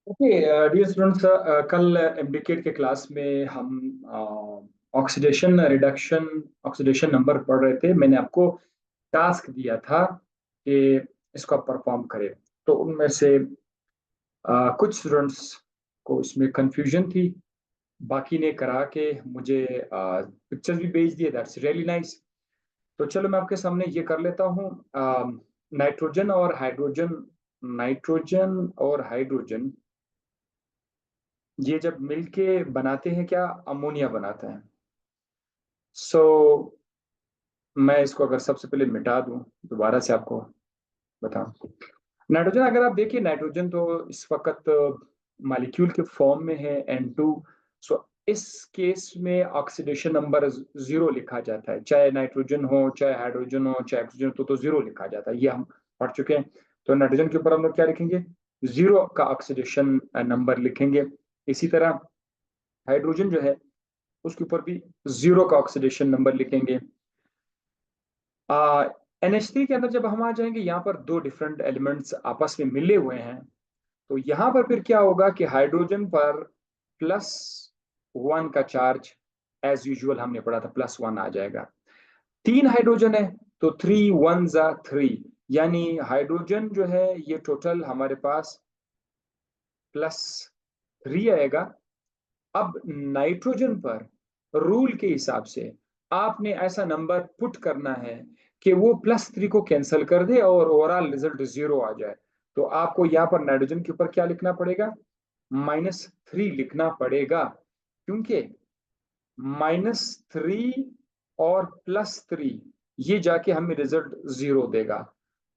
Okay dear students, कल MDCAT के class में हम ऑक्सीडेशन रिडक्शन ऑक्सीडेशन नंबर पढ़ रहे थे। मैंने आपको टास्क दिया था कि इसको आप परफॉर्म करें। तो उनमें से कुछ स्टूडेंट्स को इसमें कंफ्यूजन थी, बाकी ने करा के मुझे पिक्चर्स भी भेज दिए। That's really nice. तो चलो मैं आपके सामने ये कर लेता हूँ। नाइट्रोजन और हाइड्रोजन नाइट्रोजन और हाइड्रोजन ये जब मिलके बनाते हैं क्या, अमोनिया बनाते हैं। सो मैं इसको अगर सबसे पहले मिटा दूं, दोबारा से आपको बताऊं। नाइट्रोजन अगर आप देखिए, नाइट्रोजन तो इस वक्त मॉलिक्यूल के फॉर्म में है N2। सो इस केस में ऑक्सीडेशन नंबर जीरो लिखा जाता है, चाहे नाइट्रोजन हो, चाहे हाइड्रोजन हो, चाहे ऑक्सीजन तो जीरो लिखा जाता है। ये हम पढ़ चुके हैं। तो नाइट्रोजन के ऊपर हम लोग क्या लिखेंगे, जीरो का ऑक्सीडेशन नंबर लिखेंगे। इसी तरह हाइड्रोजन जो है उसके ऊपर भी जीरो का ऑक्सीडेशन नंबर लिखेंगे। NH3 के अंदर जब हम आ जाएंगे, यहाँ पर दो डिफरेंट एलिमेंट्स आपस में मिले हुए हैं। तो यहाँ पर फिर क्या होगा कि हाइड्रोजन पर +1 का चार्ज, एज यूजुअल हमने पढ़ा था, +1 आ जाएगा। तीन हाइड्रोजन है तो 3 1 3, यानी हाइड्रोजन जो है ये टोटल हमारे पास +3 आएगा। अब नाइट्रोजन पर रूल के हिसाब से आपने ऐसा नंबर पुट करना है कि वो +3 को कैंसिल कर दे और ओवरऑल रिजल्ट जीरो आ जाए। तो आपको यहाँ पर नाइट्रोजन के ऊपर क्या लिखना पड़ेगा, -3 लिखना पड़ेगा, क्योंकि -3 और +3 ये जाके हमें रिजल्ट जीरो देगा।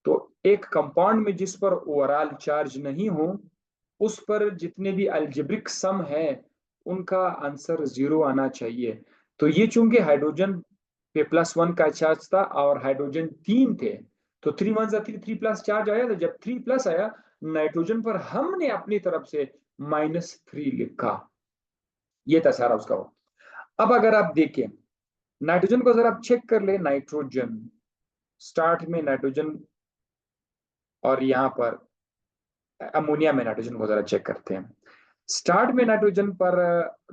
तो एक कंपाउंड में जिस पर ओवरऑल चार्ज नहीं हो, उस पर जितने भी अलजेब्रिक सम है उनका आंसर जीरो आना चाहिए। तो ये चूंकि हाइड्रोजन पे +1 का चार्ज था और हाइड्रोजन तीन थे, तो 3 1 3 प्लस चार्ज आया। तो जब 3 प्लस आया, नाइट्रोजन पर हमने अपनी तरफ से -3 लिखा। ये था सारा उसका वो। अब अगर आप देखें नाइट्रोजन को, जरा आप चेक कर ले, नाइट्रोजन स्टार्ट में नाइट्रोजन और यहाँ पर अमोनिया में नाइट्रोजन को जरा चेक करते हैं। स्टार्ट में नाइट्रोजन पर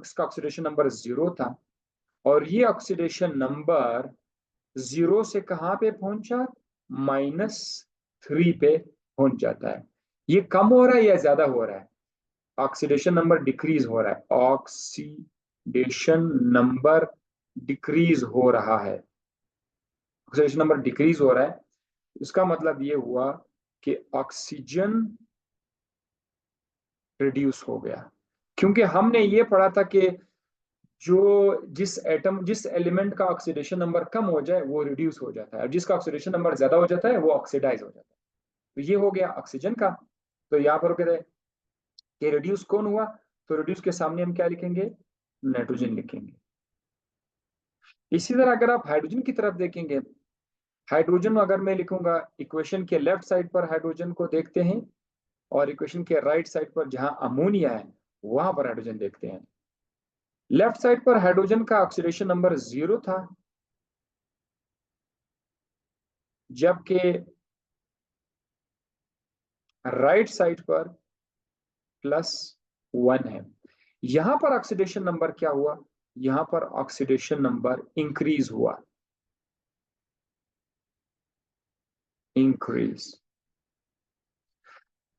इसका ऑक्सीडेशन नंबर जीरो था, और ये ऑक्सीडेशन नंबर जीरो से कहां पे पहुंचा, -3 पे पहुंच जाता है। ये कम हो रहा है या ज्यादा हो रहा है, ऑक्सीडेशन नंबर डिक्रीज हो रहा है, ऑक्सीडेशन नंबर डिक्रीज हो रहा है, ऑक्सीडेशन नंबर डिक्रीज हो रहा है। इसका मतलब ये हुआ कि ऑक्सीजन रिड्यूस हो गया। क्योंकि हमने ये पढ़ा था कि जो जिस एलिमेंट का ऑक्सीडेशन नंबर कम हो जाए वो रिड्यूस हो जाता है, और जिसका ऑक्सीडेशन नंबर ज्यादा हो जाता है वो ऑक्सीडाइज हो जाता है। तो ये हो गया ऑक्सीजन का। तो यहाँ पर कहते हैं कि रिड्यूस कौन हुआ, तो रिड्यूस के सामने हम क्या लिखेंगे, नाइट्रोजन लिखेंगे। इसी तरह अगर आप हाइड्रोजन की तरफ देखेंगे, हाइड्रोजन अगर मैं लिखूंगा, इक्वेशन के लेफ्ट साइड पर हाइड्रोजन को देखते हैं, और इक्वेशन के राइट साइड पर जहां अमोनिया है वहां पर हाइड्रोजन देखते हैं। लेफ्ट साइड पर हाइड्रोजन का ऑक्सीडेशन नंबर जीरो था, जबकि राइट साइड पर +1 है। यहां पर ऑक्सीडेशन नंबर क्या हुआ, यहां पर ऑक्सीडेशन नंबर इंक्रीज हुआ, इंक्रीज।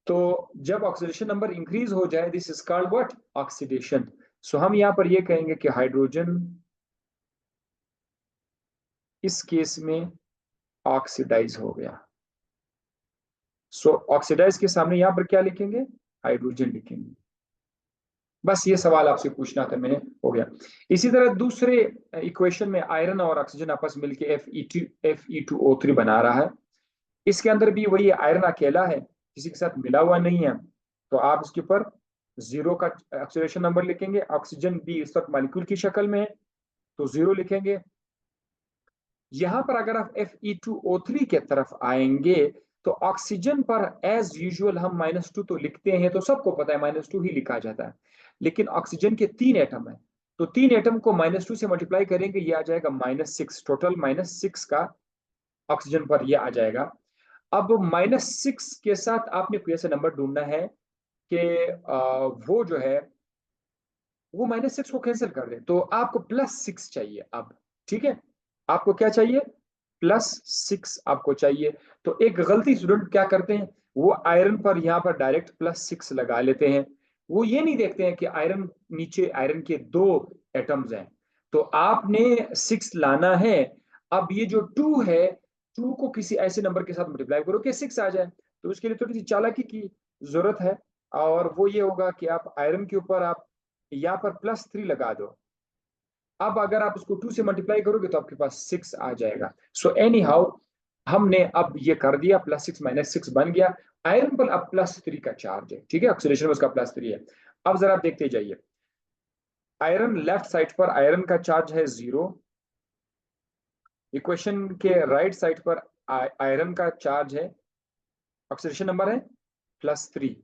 तो जब ऑक्सीडेशन नंबर इंक्रीज हो जाए, this is called what, oxidation. So हम यहां पर ये कहेंगे कि हाइड्रोजन इस केस में ऑक्सीडाइज हो गया। सो ऑक्सीडाइज के सामने यहां पर क्या लिखेंगे, हाइड्रोजन लिखेंगे। बस ये सवाल आपसे पूछना था मैंने, हो गया। इसी तरह दूसरे इक्वेशन में आयरन और ऑक्सीजन आपस मिलकर Fe2O3 बना रहा है। इसके अंदर भी वही आयरन अकेला है, किसी के साथ मिला हुआ नहीं है। तो आप इसके ऊपर जीरो का ऑक्सीडेशन नंबर लिखेंगे। ऑक्सीजन भी इस वक्त मॉलिक्यूल की शक्ल में है, तो जीरो लिखेंगे। यहां पर अगर आप Fe2O3 के तरफ आएंगे, तो ऑक्सीजन पर एज यूजुअल हम -2 तो लिखते हैं, तो सबको पता है -2 ही लिखा जाता है। लेकिन ऑक्सीजन के तीन एटम है, तो तीन एटम को -2 से मल्टीप्लाई करेंगे, ये आ जाएगा -6, टोटल -6 का ऑक्सीजन पर ये आ जाएगा। अब -6 के साथ आपने कोई ऐसा नंबर ढूंढना है कि वो जो है वो -6 को कैंसिल कर दे, तो आपको +6 चाहिए अब। ठीक है, आपको क्या चाहिए? +6 आपको चाहिए। तो एक गलती स्टूडेंट क्या करते हैं, वो आयरन पर यहाँ पर डायरेक्ट +6 लगा लेते हैं। वो ये नहीं देखते हैं कि आयरन नीचे आयरन के 2 एटम्स हैं। तो आपने 6 लाना है। अब ये जो 2 है, 2 को किसी ऐसे नंबर के साथ मल्टीप्लाई करो कि 6 आ जाए। तो उसके लिए थोड़ी सी चालाकी की जरूरत है, और वो ये होगा कि आप आयरन के ऊपर आप यहाँ पर +3 लगा दो। अब अगर आप उसको 2 से मल्टीप्लाई करोगे तो आपके पास 6 आ जाएगा। सो एनी हाउ हमने अब ये कर दिया, +6 -6 बन गया। आयरन पर अब +3 का चार्ज है। ठीक है, ऑक्सीडेशन में उसका +3 है। अब जरा आप देखते जाइए, आयरन लेफ्ट साइड पर आयरन का चार्ज है 0। इक्वेशन के राइट साइड पर आयरन का चार्ज है, ऑक्सीडेशन नंबर है +3।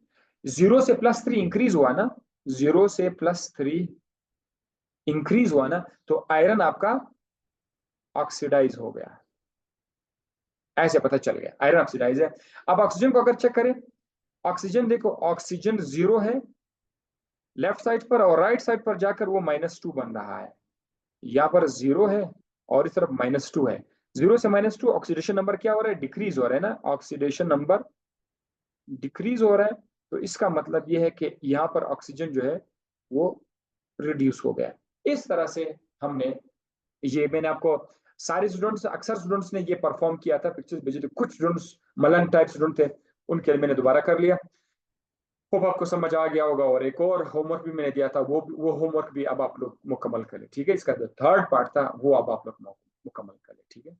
0 से +3 इंक्रीज हुआ ना, 0 से +3 इंक्रीज हुआ ना, तो आयरन आपका ऑक्सीडाइज हो गया। ऐसे पता चल गया आयरन ऑक्सीडाइज है। अब ऑक्सीजन को अगर चेक करें, ऑक्सीजन देखो, ऑक्सीजन 0 है लेफ्ट साइड पर, और राइट साइड पर जाकर वो -2 बन रहा है। यहाँ पर 0 है और इस तरफ -2 है। 0 से -2 ऑक्सीडेशन नंबर क्या हो रहा है? डिक्रीज हो रहा है ना, ऑक्सीडेशन नंबर डिक्रीज हो रहा है। तो इसका मतलब ये है कि यहाँ पर ऑक्सीजन जो है वो रिड्यूस हो गया। इस तरह से हमने, ये मैंने आपको सारे स्टूडेंट्स, अक्सर स्टूडेंट्स ने ये परफॉर्म किया था पिक्चर्स भेजे थे, कुछ स्टूडेंट्स मलंग टाइप स्टूडेंट थे, उनके लिए मैंने दोबारा कर लिया। होप आपको समझ आ गया होगा। और एक और होमवर्क भी मैंने दिया था, वो होमवर्क भी अब आप लोग मुकम्मल करें। ठीक है, इसका जो थर्ड पार्ट था वो अब आप लोग मुकम्मल करें। ठीक है।